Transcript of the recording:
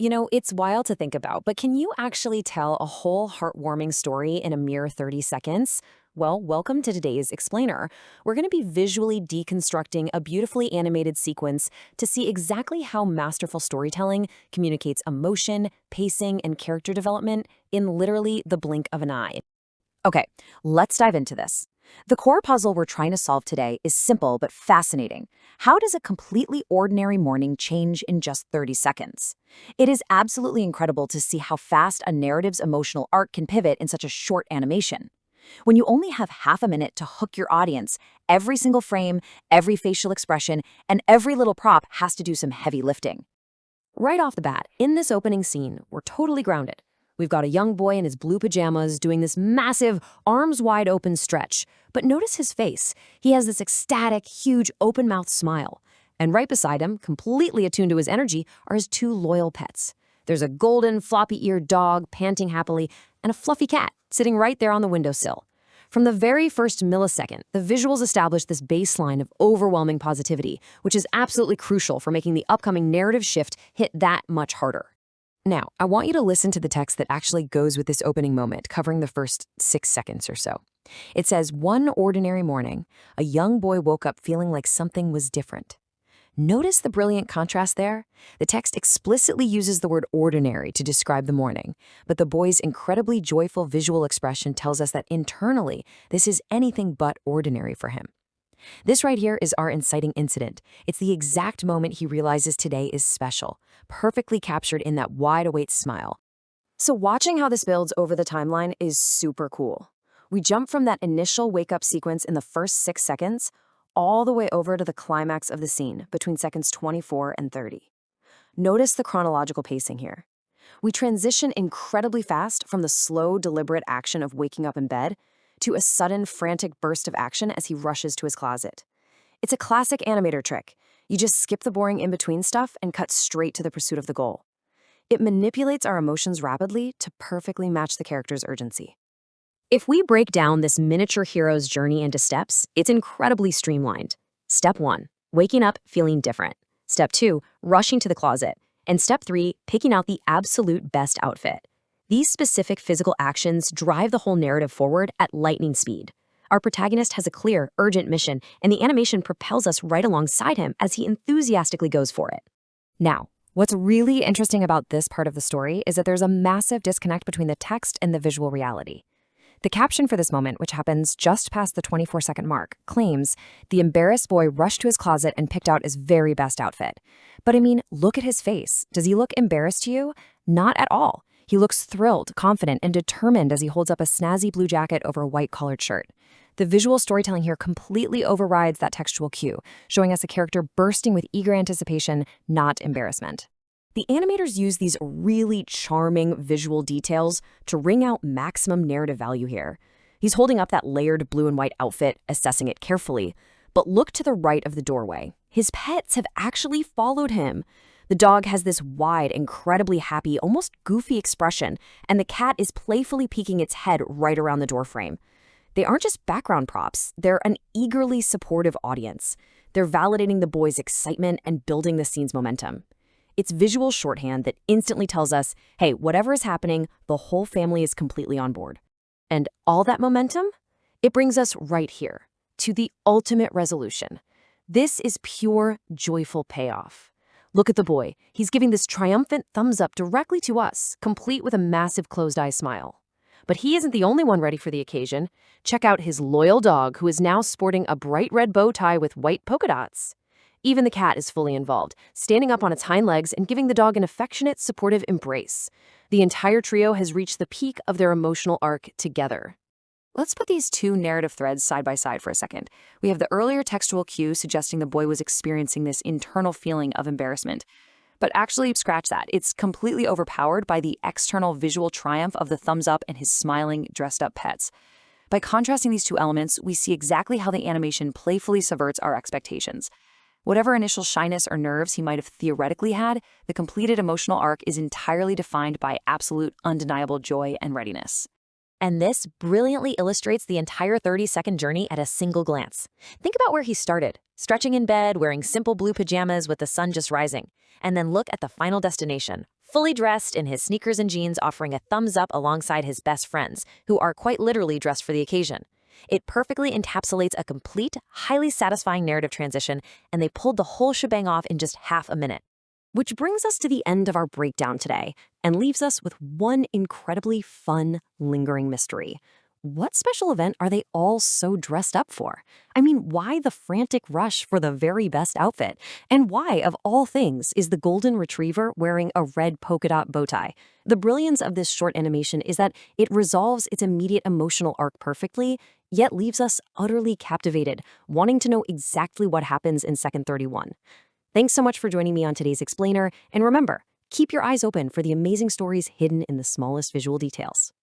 It's wild to think about, but can you actually tell a whole heartwarming story in a mere 30 seconds? Well, welcome to today's Explainer. We're going to be visually deconstructing a beautifully animated sequence to see exactly how masterful storytelling communicates emotion, pacing, and character development in literally the blink of an eye. Okay, let's dive into this. The core puzzle we're trying to solve today is simple but fascinating. How does a completely ordinary morning change in just 30 seconds? It is absolutely incredible to see how fast a narrative's emotional arc can pivot in such a short animation. When you only have half a minute to hook your audience, every single frame, every facial expression, and every little prop has to do some heavy lifting. Right off the bat, in this opening scene, we're totally grounded. We've got a young boy in his blue pajamas doing this massive, arms wide open stretch. But notice his face. He has this ecstatic, huge, open-mouthed smile. And right beside him, completely attuned to his energy, are his two loyal pets. There's a golden, floppy-eared dog panting happily, and a fluffy cat sitting right there on the windowsill. From the very first millisecond, the visuals establish this baseline of overwhelming positivity, which is absolutely crucial for making the upcoming narrative shift hit that much harder. Now, I want you to listen to the text that actually goes with this opening moment, covering the first 6 seconds or so. It says, "One ordinary morning, a young boy woke up feeling like something was different." Notice the brilliant contrast there? The text explicitly uses the word ordinary to describe the morning, but the boy's incredibly joyful visual expression tells us that internally, this is anything but ordinary for him. This right here is our inciting incident. It's the exact moment he realizes today is special, perfectly captured in that wide-awake smile. So watching how this builds over the timeline is super cool. We jump from that initial wake-up sequence in the first 6 seconds all the way over to the climax of the scene between seconds 24 and 30. Notice the chronological pacing here. We transition incredibly fast from the slow, deliberate action of waking up in bed to a sudden, frantic burst of action as he rushes to his closet. It's a classic animator trick. You just skip the boring in-between stuff and cut straight to the pursuit of the goal. It manipulates our emotions rapidly to perfectly match the character's urgency. If we break down this miniature hero's journey into steps, it's incredibly streamlined. Step 1, waking up feeling different. Step 2, rushing to the closet. And step 3, picking out the absolute best outfit. These specific physical actions drive the whole narrative forward at lightning speed. Our protagonist has a clear, urgent mission, and the animation propels us right alongside him as he enthusiastically goes for it. Now, what's really interesting about this part of the story is that there's a massive disconnect between the text and the visual reality. The caption for this moment, which happens just past the 24-second mark, claims, "The embarrassed boy rushed to his closet and picked out his very best outfit." But I mean, look at his face. Does he look embarrassed to you? Not at all. He looks thrilled, confident, and determined as he holds up a snazzy blue jacket over a white collared shirt. The visual storytelling here completely overrides that textual cue, showing us a character bursting with eager anticipation, not embarrassment. The animators use these really charming visual details to wring out maximum narrative value here. He's holding up that layered blue and white outfit, assessing it carefully. But look to the right of the doorway. His pets have actually followed him. The dog has this wide, incredibly happy, almost goofy expression, and the cat is playfully peeking its head right around the doorframe. They aren't just background props, they're an eagerly supportive audience. They're validating the boy's excitement and building the scene's momentum. It's visual shorthand that instantly tells us, hey, whatever is happening, the whole family is completely on board. And all that momentum? It brings us right here, to the ultimate resolution. This is pure, joyful payoff. Look at the boy. He's giving this triumphant thumbs up directly to us, complete with a massive closed-eye smile. But he isn't the only one ready for the occasion. Check out his loyal dog, who is now sporting a bright red bow tie with white polka dots. Even the cat is fully involved, standing up on its hind legs and giving the dog an affectionate, supportive embrace. The entire trio has reached the peak of their emotional arc together. Let's put these two narrative threads side by side for a second. We have the earlier textual cue suggesting the boy was experiencing this internal feeling of embarrassment. But actually, scratch that. It's completely overpowered by the external visual triumph of the thumbs up and his smiling, dressed-up pets. By contrasting these two elements, we see exactly how the animation playfully subverts our expectations. Whatever initial shyness or nerves he might have theoretically had, the completed emotional arc is entirely defined by absolute, undeniable joy and readiness. And this brilliantly illustrates the entire 30-second journey at a single glance. Think about where he started, stretching in bed, wearing simple blue pajamas with the sun just rising. And then look at the final destination, fully dressed in his sneakers and jeans, offering a thumbs up alongside his best friends, who are quite literally dressed for the occasion. It perfectly encapsulates a complete, highly satisfying narrative transition, and they pulled the whole shebang off in just half a minute. Which brings us to the end of our breakdown today and leaves us with one incredibly fun, lingering mystery. What special event are they all so dressed up for? I mean, why the frantic rush for the very best outfit? And why, of all things, is the golden retriever wearing a red polka dot bow tie? The brilliance of this short animation is that it resolves its immediate emotional arc perfectly, yet leaves us utterly captivated, wanting to know exactly what happens in second 31. Thanks so much for joining me on today's Explainer, and remember, keep your eyes open for the amazing stories hidden in the smallest visual details.